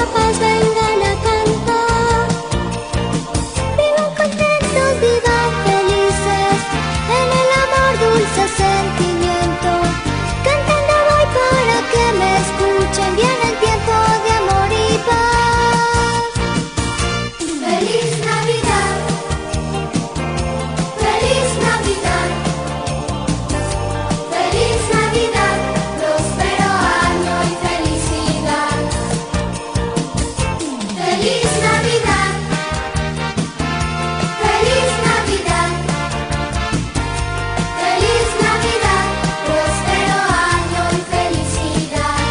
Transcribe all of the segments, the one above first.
mucha paz vengan a cantar. Vivan contentos, vivan felices, en el amor dulce sentimiento. Cantando voy para que me escuchen, viene el tiempo de amor y paz. Feliz Navidad, feliz Navidad, feliz Navidad, próspero año y felicidad. Feliz Navidad, feliz Navidad, feliz Navidad, próspero año y felicidad.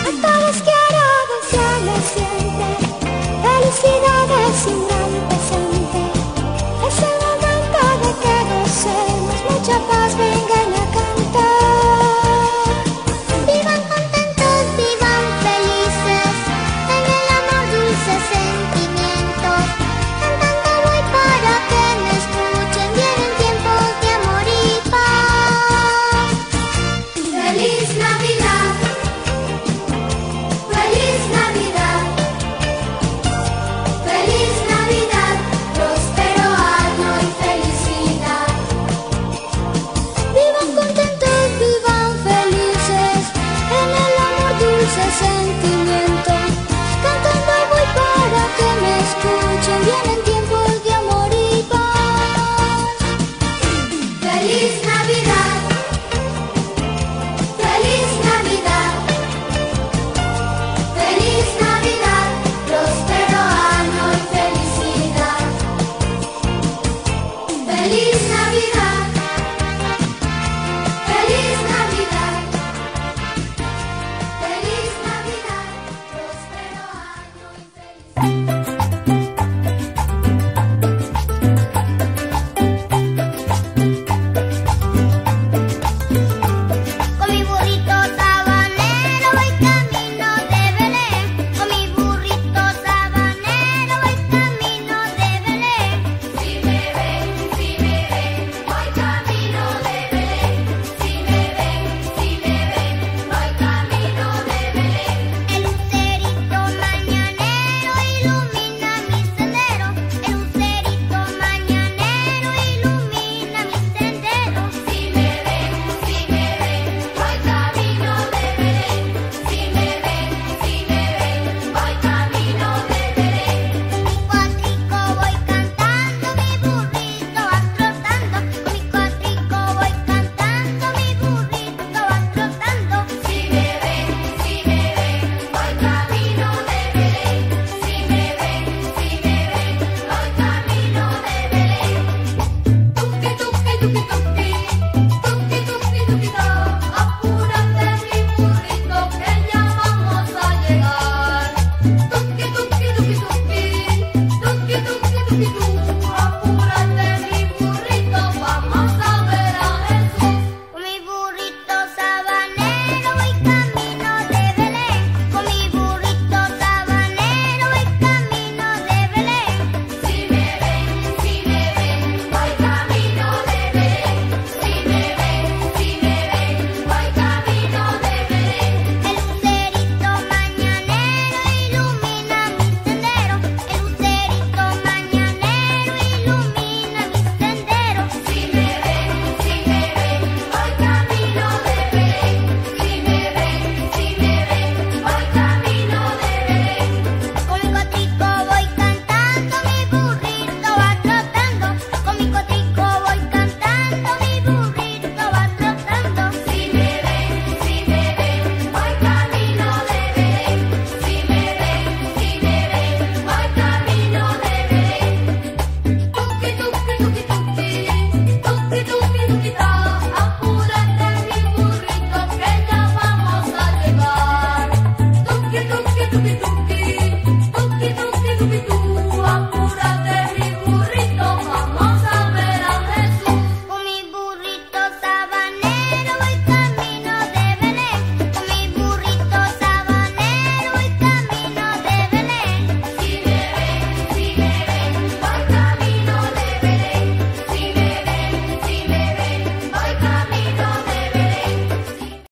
A todos quiero desearles siempre felicidades y un gran presente. Es el momento de que gocemos, mucha paz vengan a cantar. Vivan contentos, vivan felices, en el amor dulce sentimientos. Cantando voy para que me escuchen, vienen tiempos de amor y paz. Feliz Navidad, feliz Navidad, feliz Navidad, próspero año y felicidad. Vivan contentos, vivan felices, en el amor dulce sentimiento. Cantando voy para que me escuchen, vienen tiempos de amor y paz. Feliz Navidad.